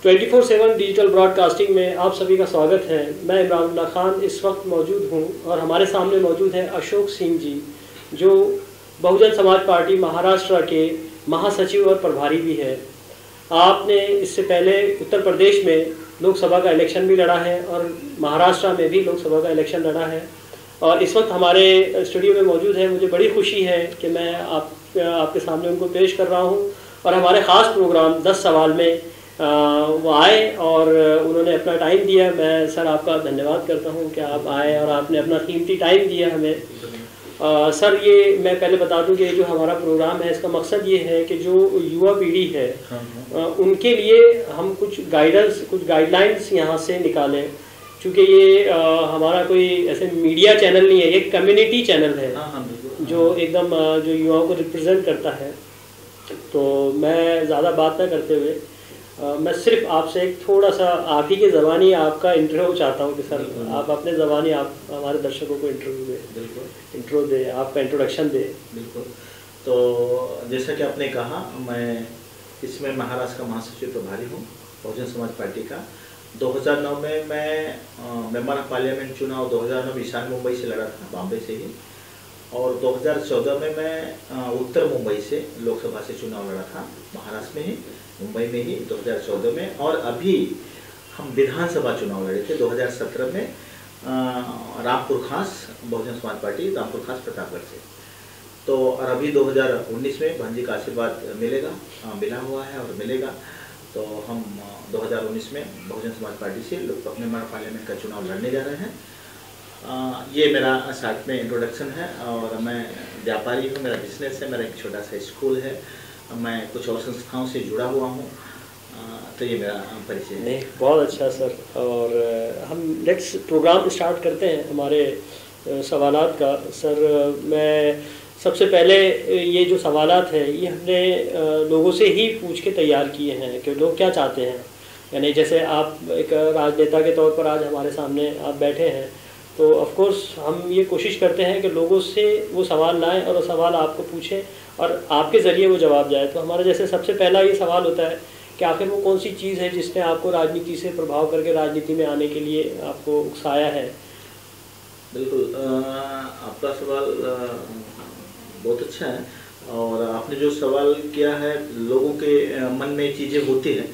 24/7 digital broadcasting में आप सभी का स्वागत है। मैं इमरान खान इस वक्त मौजूद हूं और हमारे सामने मौजूद है अशोक सिंह जी, जो बहुजन समाज पार्टी महाराष्ट्र के महासचिव और प्रभारी भी है। आपने इससे पहले उत्तर प्रदेश में लोकसभा का इलेक्शन भी लड़ा है और महाराष्ट्र में भी लोकसभा का इलेक्शन लड़ा है और इस वक्त हमारे स्टूडियो में मौजूद है। मुझे बड़ी खुशी है कि मैं आपके सामने उनको पेश कर रहा हूं और हमारे ख़ास प्रोग्राम 10 सवाल में वो आए और उन्होंने अपना टाइम दिया। मैं सर आपका धन्यवाद करता हूं कि आप आए और आपने अपना कीमती टाइम दिया हमें। सर, ये मैं पहले बता दूं कि जो हमारा प्रोग्राम है इसका मकसद ये है कि जो युवा पीढ़ी है उनके लिए हम कुछ गाइडलाइंस यहाँ से निकालें, क्योंकि ये हमारा कोई ऐसे मीडिया चैनल नहीं है, ये कम्युनिटी चैनल है जो एकदम जो युवाओं को रिप्रेजेंट करता है। तो मैं ज़्यादा बात ना करते हुए मैं सिर्फ आपसे एक थोड़ा सा आप ही के ज़बानी आपका इंटरव्यू चाहता हूँ कि सर आप अपने ज़बानी आप हमारे दर्शकों को इंट्रो दे, आपका इंट्रोडक्शन दे। बिल्कुल। तो जैसा कि आपने कहा, मैं इसमें महाराष्ट्र का महासचिव प्रभारी हूँ बहुजन समाज पार्टी का। 2009 में मैं मेंबर ऑफ पार्लियामेंट चुनाव 2009 में ईशान मुंबई से लड़ा था, बॉम्बे से ही, और 2014 में मैं उत्तर मुंबई से लोकसभा से चुनाव लड़ा था, महाराष्ट्र में ही, मुंबई में ही 2014 में। और अभी हम विधानसभा चुनाव लड़े थे 2017 में रामपुर खास, बहुजन समाज पार्टी रामपुर खास प्रतापगढ़ से। तो और अभी 2019 में भांजी का आशीर्वाद मिलेगा, मिला हुआ है और मिलेगा। तो हम 2019 में बहुजन समाज पार्टी से अपने पार्लियामेंट का चुनाव लड़ने जा रहे हैं। ये मेरा साथ में इंट्रोडक्शन है। और मैं व्यापारी हूँ, मेरा बिजनेस है, मेरा एक छोटा सा स्कूल है, मैं कुछ और संस्थाओं से जुड़ा हुआ हूँ। तो ये मेरा परिचय है। नहीं, बहुत अच्छा सर। और हम नेक्स्ट प्रोग्राम स्टार्ट करते हैं हमारे सवालात का। सर, मैं सबसे पहले ये जो सवालात हैं ये हमने लोगों से ही पूछ के तैयार किए हैं कि लोग क्या चाहते हैं। यानी जैसे आप एक राजनेता के तौर पर आज हमारे सामने आप बैठे हैं, तो ऑफ कोर्स हम ये कोशिश करते हैं कि लोगों से वो सवाल लाएं और वो सवाल आपको पूछें और आपके ज़रिए वो जवाब जाए। तो हमारा जैसे सबसे पहला ये सवाल होता है कि आखिर वो कौन सी चीज़ है जिसने आपको राजनीति से प्रभाव करके राजनीति में आने के लिए आपको उकसाया है। बिल्कुल, आपका सवाल बहुत अच्छा है। और आपने जो सवाल किया है, लोगों के मन में चीज़ें होती हैं।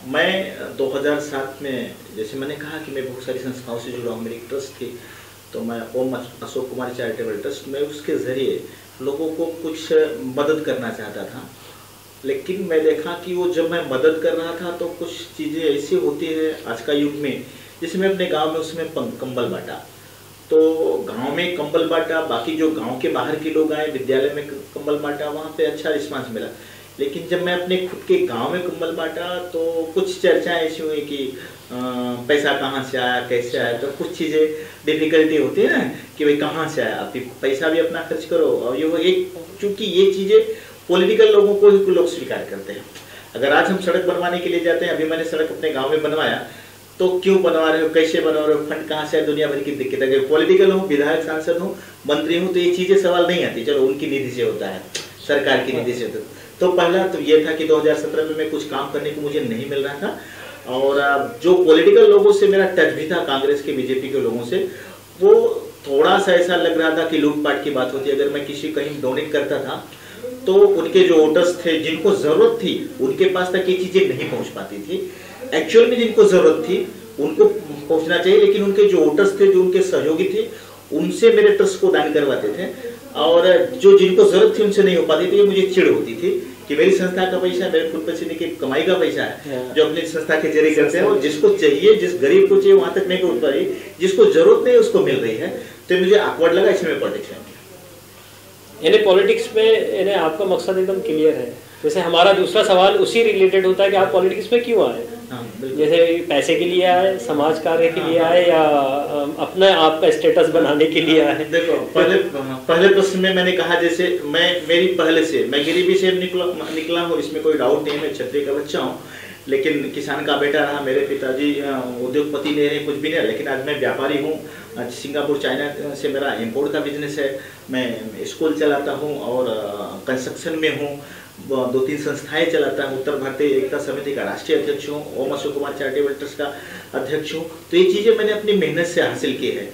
मैं 2007 में, जैसे मैंने कहा कि मैं बहुत सारी संस्थाओं से जुड़ा हूँ, मेरी एक ट्रस्ट थी, तो मैं ओम अशोक कुमार चैरिटेबल ट्रस्ट में उसके ज़रिए लोगों को कुछ मदद करना चाहता था। लेकिन मैं देखा कि वो जब मैं मदद कर रहा था तो कुछ चीज़ें ऐसी होती है आज का युग में, जैसे मैं अपने गांव में उसमें कंबल बांटा, तो गांव में कंबल बांटा, बाकी जो गांव के बाहर के लोग आए, विद्यालय में कंबल बांटा, वहाँ पे अच्छा रिस्पांस मिला। लेकिन जब मैं अपने खुद के गांव में कंबल बांटा तो कुछ चर्चाएं ऐसी हुई कि पैसा कहाँ से आया, कैसे आया। तो कुछ चीज़ें डिफिकल्टी होती है ना कि भाई कहाँ से आया, आप पैसा भी अपना खर्च करो। और ये एक, चूँकि ये चीज़ें पॉलिटिकल लोगों को ही लोग स्वीकार करते हैं। अगर आज हम सड़क बनवाने के लिए जाते हैं, अभी मैंने सड़क अपने गाँव में बनवाया, तो क्यों बनवा रहे हो, कैसे बनवा रहे हो, फंड कहाँ से है, दुनिया भर की दिक्कत है। अगर पॉलिटिकल हूँ, विधायक सांसद हूँ, मंत्री हूँ, तो ये चीज़ें सवाल नहीं आती। चलो उनकी निधि से होता है, सरकार की निधि से होता है। तो पहला तो ये था कि 2017 में मैं कुछ काम करने को मुझे नहीं मिल रहा था। और जो पॉलिटिकल लोगों से मेरा टच भी था, कांग्रेस के, बीजेपी के लोगों से, वो थोड़ा सा ऐसा लग रहा था कि लूटपाट की बात होती है। अगर मैं किसी कहीं डोनेट करता था तो उनके जो वोटर्स थे, जिनको ज़रूरत थी, उनके पास तक ये चीज़ें नहीं पहुँच पाती थी। एक्चुअल में जिनको ज़रूरत थी उनको पहुँचना चाहिए, लेकिन उनके जो वोटर्स थे, जो उनके सहयोगी थे, उनसे मेरे ट्रस्ट को दान करवाते थे। और जो जिनको जरूरत थी उनसे नहीं हो पाती थी। ये मुझे चिढ़ होती थी कि मेरी संस्था का पैसा, मेरे खुद पसीने की कमाई का पैसा है जो अपनी संस्था के जरिए करते हैं, और जिसको चाहिए, जिस गरीब को चाहिए वहां तक नहीं पहुंच पा रही, जिसको जरूरत नहीं उसको मिल रही है। तो मुझे ऑकवर्ड लगा, इसमें पॉलिटिक्स में। यानी पॉलिटिक्स में यानी आपका मकसद एकदम क्लियर है। जैसे हमारा दूसरा सवाल उसी रिलेटेड होता है कि आप पॉलिटिक्स में क्यों आए। जैसे पैसे के लिए आए, समाज कार्य के लिए आए, या अपने आप का स्टेटस बनाने के लिए आए। देखो, पहले प्रश्न में मैंने कहा, जैसे मेरी पहले से, मैं गरीबी से निकला हूँ, इसमें कोई डाउट नहीं है। मैं क्षत्रिय का बच्चा हूँ, लेकिन किसान का बेटा रहा। मेरे पिताजी उद्योगपति नहीं रहे, कुछ भी नहीं, लेकिन आज मैं व्यापारी हूँ। सिंगापुर, चाइना से मेरा इम्पोर्ट का बिजनेस है। मैं स्कूल चलाता हूँ और कंस्ट्रक्शन में हूँ। 2-3 संस्थाएं चलाता हूँ। उत्तर भारतीय एकता समिति का राष्ट्रीय अध्यक्ष हूँ, ओम अशोक कुमार चैरिटेबल ट्रस्ट का अध्यक्ष हूँ। तो ये चीज़ें मैंने अपनी मेहनत से हासिल की है।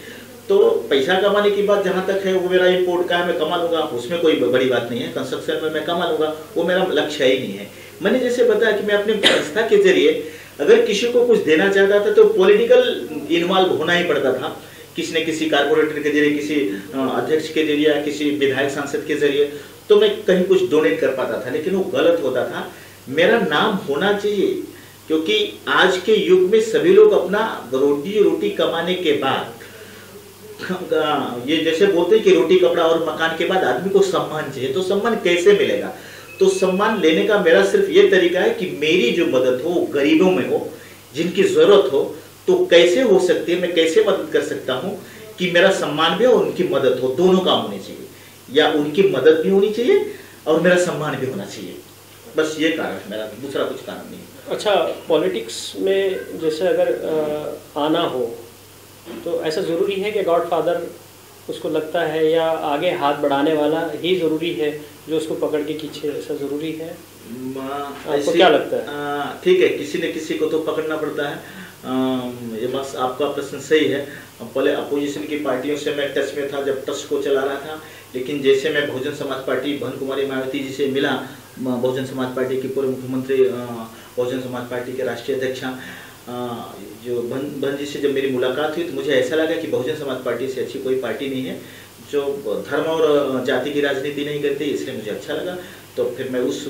तो पैसा कमाने की बात जहाँ तक है, वो मेरा इम्पोर्ट का है, मैं कमा लूँगा, उसमें कोई बड़ी बात नहीं है। कंस्ट्रक्शन में मैं कमा लूँगा, वो मेरा लक्ष्य ही नहीं है। मैंने जैसे बताया कि मैं अपने संस्था के जरिए अगर किसी को कुछ देना चाहता था तो पॉलिटिकल इन्वॉल्व होना ही पड़ता था। किसी न किसी कारपोरेटर के जरिए, किसी अध्यक्ष के जरिए, किसी विधायक सांसद के जरिए, तो मैं कहीं कुछ डोनेट कर पाता था, लेकिन वो गलत होता था। मेरा नाम होना चाहिए, क्योंकि आज के युग में सभी लोग अपना रोटी रोटी कमाने के बाद, ये जैसे बोलते हैं कि रोटी कपड़ा और मकान के बाद आदमी को सम्मान चाहिए। तो सम्मान कैसे मिलेगा? तो सम्मान लेने का मेरा सिर्फ ये तरीका है कि मेरी जो मदद हो गरीबों में हो, जिनकी जरूरत हो, तो कैसे हो सकती है, मैं कैसे मदद कर सकता हूँ कि मेरा सम्मान भी हो और उनकी मदद हो, दोनों काम होने चाहिए। या उनकी मदद भी होनी चाहिए और मेरा सम्मान भी होना चाहिए। बस ये कारण है मेरा, दूसरा कुछ कारण नहीं। अच्छा, पॉलिटिक्स में जैसे अगर आना हो तो ऐसा ज़रूरी है कि गॉडफादर उसको लगता है, या आगे हाथ बढ़ाने वाला ही ज़रूरी है जो उसको पकड़ के खींचे, ऐसा ज़रूरी है? आपको क्या लगता है? ठीक है, किसी न किसी को तो पकड़ना पड़ता है। ये बस आपका प्रश्न सही है। पहले अपोजिशन की पार्टियों से मैं टच में था जब ट्रस्ट को चला रहा था, लेकिन जैसे मैं बहुजन समाज पार्टी बहन कुमारी मायावती जी से मिला, बहुजन समाज पार्टी की पूर्व मुख्यमंत्री, बहुजन समाज पार्टी के राष्ट्रीय अध्यक्ष, जो बहन जी से जब मेरी मुलाकात हुई तो मुझे ऐसा लगा कि बहुजन समाज पार्टी से अच्छी कोई पार्टी नहीं है जो धर्म और जाति की राजनीति नहीं करती, इसलिए मुझे अच्छा लगा। तो फिर मैं उस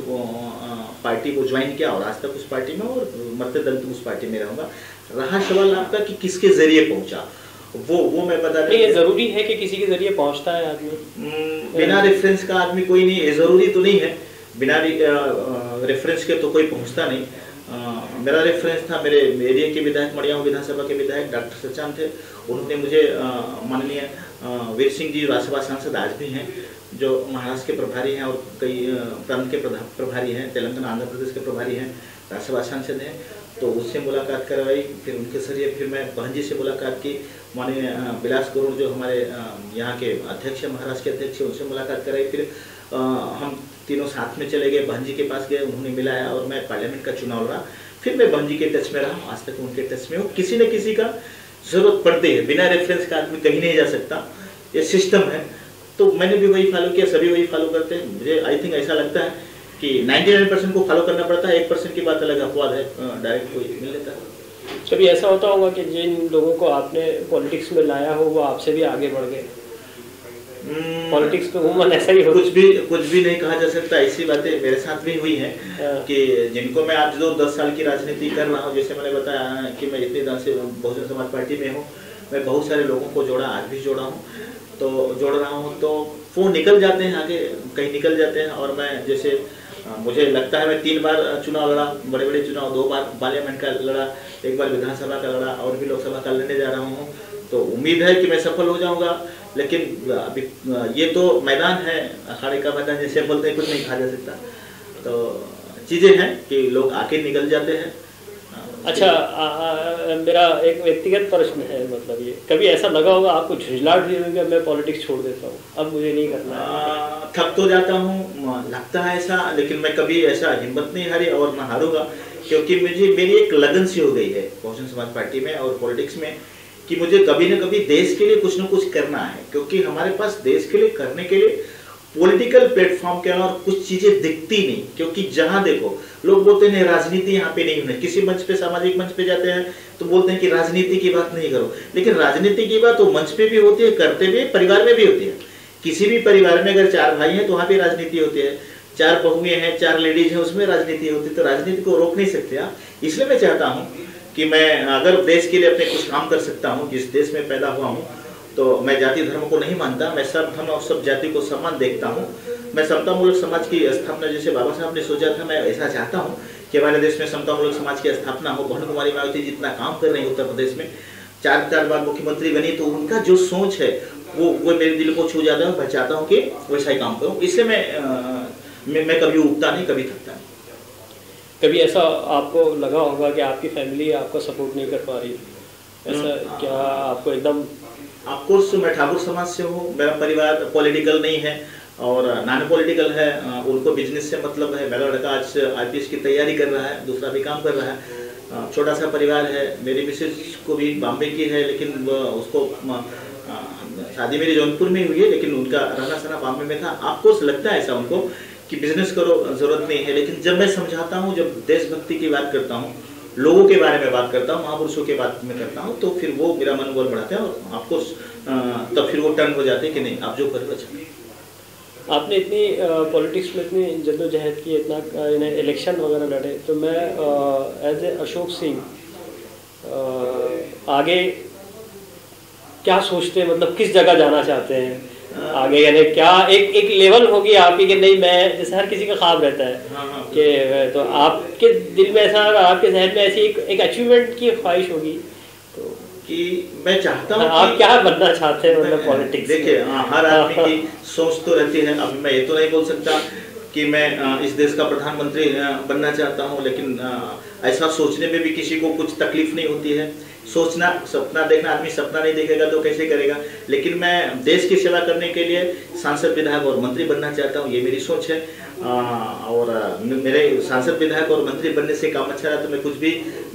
पार्टी को ज्वाइन किया और आज तक उस पार्टी में और मरते दम तक उस पार्टी में रहूँगा। रहा सवाल आपका कि किसके जरिए पहुँचा, वो मैं बता नहीं, ये जरूरी है कि किसी के जरिए पहुँचता है आदमी? बिना रेफरेंस का आदमी कोई नहीं, ये जरूरी तो नहीं है। बिना रेफरेंस के तो कोई पहुँचता नहीं। मेरा रेफरेंस था मेरे एरिया के विधायक, मड़ियाऊ विधानसभा के विधायक डॉक्टर सचान थे। उन्होंने मुझे माननीय वीर सिंह जी राज्यसभा सांसद आज भी हैं, जो महाराष्ट्र के प्रभारी हैं और कई प्रांत के प्रभारी हैं, तेलंगाना आंध्र प्रदेश के प्रभारी हैं, राज्यसभा सांसद हैं। तो उससे मुलाकात करवाई, फिर उनके जरिए फिर मैं बहन जी से मुलाकात की। माननीय विलास गरुड़ जो हमारे यहाँ के अध्यक्ष हैं, महाराष्ट्र के अध्यक्ष, उनसे मुलाकात कराई। फिर हम तीनों साथ में चले गए, बहन जी के पास गए, उन्होंने मिलाया और मैं पार्लियामेंट का चुनाव लड़ा। फिर मैं बहन जी के टच में रहा, आज तक उनके टच में हूँ। किसी न किसी का जरूरत पड़ती है, बिना रेफरेंस का आदमी कहीं नहीं जा सकता, ये सिस्टम है। तो मैंने भी वही फॉलो किया, सभी वही फॉलो करते हैं। मुझे आई थिंक ऐसा लगता है कि 99% को फॉलो करना पड़ता है, 1% की बात अलग अपवाद है, डायरेक्ट कोई मिल लेता है। कभी ऐसा होता होगा कि जिन लोगों को आपने पॉलिटिक्स में लाया हो वो आपसे भी आगे बढ़ गए? पॉलिटिक्स में उम्र ऐसा ही हो, कुछ भी नहीं कहा जा सकता। ऐसी बातें मेरे साथ भी हुई हैं कि जिनको मैं आज 10 साल की राजनीति कर रहा हूँ, जैसे मैंने बताया कि मैं इतने दिन से बहुजन समाज पार्टी में हूँ, मैं बहुत सारे लोगों को जोड़ा, आज भी जोड़ा हूँ, तो जोड़ रहा हूँ। तो वो निकल जाते हैं आगे, कहीं निकल जाते हैं। और मैं जैसे मुझे लगता है मैं 3 बार चुनाव लड़ा, बड़े बड़े चुनाव, 2 बार पार्लियामेंट का लड़ा, 1 बार विधानसभा का लड़ा और भी लोकसभा का लड़ने जा रहा हूँ। तो उम्मीद है कि मैं सफल हो जाऊंगा। लेकिन अभी ये तो मैदान है, अखाड़े का मैदान जैसे बोलते हैं, कुछ नहीं कहा जा सकता। तो चीज़ें हैं कि लोग आके निकल जाते हैं। अच्छा, मेरा एक व्यक्तिगत प्रश्न है, मतलब ये कभी ऐसा लगा होगा आपको, झुंझलाहट हुई होगी मैं पॉलिटिक्स छोड़ देता हूँ, अब मुझे नहीं करना है? थक तो जाता हूँ, लगता है ऐसा, लेकिन मैं कभी ऐसा हिम्मत नहीं हारी और ना हारूंगा, क्योंकि मेरी एक लगन सी हो गई है बहुजन समाज पार्टी में और पॉलिटिक्स में कि मुझे कभी न कभी देश के लिए कुछ न कुछ करना है। क्योंकि हमारे पास देश के लिए करने के लिए पॉलिटिकल प्लेटफॉर्म के अलावा कुछ चीजें दिखती नहीं। क्योंकि जहां देखो लोग बोलते हैं राजनीति यहाँ पे नहीं होनी, किसी मंच पे, सामाजिक मंच पे जाते हैं तो बोलते हैं कि राजनीति की बात नहीं करो, लेकिन राजनीति की बात तो मंच पे भी होती है, करते भी, परिवार में भी होती है। किसी भी परिवार में अगर 4 भाई हैं तो वहाँ पे राजनीति होती है, 4 बहुएं हैं, 4 लेडीज हैं, उसमें राजनीति होती है। तो राजनीति को रोक नहीं सकते आप। इसलिए मैं चाहता हूँ कि मैं अगर देश के लिए अपने कुछ काम कर सकता हूँ, जिस देश में पैदा हुआ हूँ, तो मैं जाति धर्म को नहीं मानता, मैं सब धर्म और सब जाति को सम्मान देखता हूँ। मैं समतामूलक समाज की स्थापना जैसे बाबा साहब ने सोचा था, मैं ऐसा चाहता हूँ कि हमारे देश में समतामूलक समाज की स्थापना हो। बहन कुमारी मायावती जितना काम कर रही है उत्तर प्रदेश में, 4 बार मुख्यमंत्री बनी, तो उनका जो सोच है वो मेरे दिल को छू जाता है। मैं चाहता हूँ कि वैसा ही काम करूँ। इसलिए मैं कभी उगता नहीं, कभी थकता नहीं। कभी ऐसा आपको लगा होगा कि आपकी फैमिली आपको सपोर्ट नहीं कर पा रही, ऐसा क्या आपको एकदम? ऑफकोर्स मैं ठाकुर समाज से हूँ, मेरा परिवार पॉलिटिकल नहीं है, और नॉन पॉलिटिकल है, उनको बिजनेस से मतलब है। मेरा लड़का आज IPS की तैयारी कर रहा है, दूसरा भी काम कर रहा है। छोटा सा परिवार है। मेरी मिसेज को भी बॉम्बे की है, लेकिन उसको शादी मेरी जौनपुर में हुई है, लेकिन उनका रहना सहना बॉम्बे में था। आपको लगता है ऐसा उनको कि बिजनेस करो, जरूरत नहीं है, लेकिन जब मैं समझाता हूँ, जब देशभक्ति की बात करता हूँ, लोगों के बारे में बात करता हूँ, महापुरुषों के बात में करता हूँ, तो फिर वो मेरा मनोबल बढ़ाते हैं और आपको तब फिर वो टर्न हो जाते हैं कि नहीं, आप जो करो अच्छा। आपने इतनी पॉलिटिक्स में इतनी जद्दोजहद की, इतना इलेक्शन वगैरह लड़े, तो मैं एज ए अशोक सिंह आगे क्या सोचते हैं, मतलब किस जगह जाना चाहते हैं आगे, यानी क्या एक लेवल होगी आपकी कि नहीं, मैं जैसे हर किसी का ख्वाब रहता है कि, तो आपके दिल में ऐसा, आपके जहन में ऐसी एक अचीवमेंट की ख्वाहिश होगी तो कि मैं चाहता हूँ आप क्या बनना चाहते हैं, मतलब पॉलिटिक्स? देखिए, हर आदमी की सोच तो रहती है। अब मैं ये तो नहीं बोल सकता कि मैं इस देश का प्रधानमंत्री बनना चाहता हूँ, लेकिन ऐसा सोचने में भी किसी को कुछ तकलीफ नहीं होती है। सोचना, सपना देखना, आदमी सपना नहीं देखेगा तो कैसे करेगा। लेकिन मैं देश की सेवा करने के लिए सांसद, विधायक और मंत्री बनना चाहता हूँ, ये मेरी सोच है। और मेरे सांसद, विधायक और मंत्री बनने से काम अच्छा रहा तो मैं कुछ भी,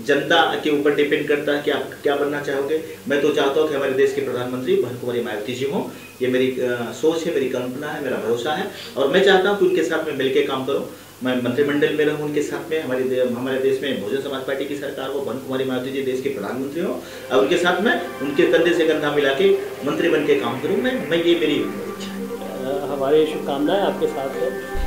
जनता के ऊपर डिपेंड करता है कि आप क्या बनना चाहोगे। मैं तो चाहता हूँ कि हमारे देश के प्रधानमंत्री बहन कुमारी मायावती जी हों। ये मेरी सोच है, मेरी कल्पना है, मेरा भरोसा है, और मैं चाहता हूँ कि उनके साथ में मिलकर काम करूँ। मैं मंत्रिमंडल में रहूँ उनके साथ में। हमारे देश में बहुजन समाज पार्टी की सरकार हो, बहन कुमारी मायावती जी देश के प्रधानमंत्री हो, और उनके साथ में उनके कंधे से कंधा मिला के मंत्री बन के काम करूँ। मैं ये मेरी इच्छा है। हमारी शुभकामनाएं आपके साथ है।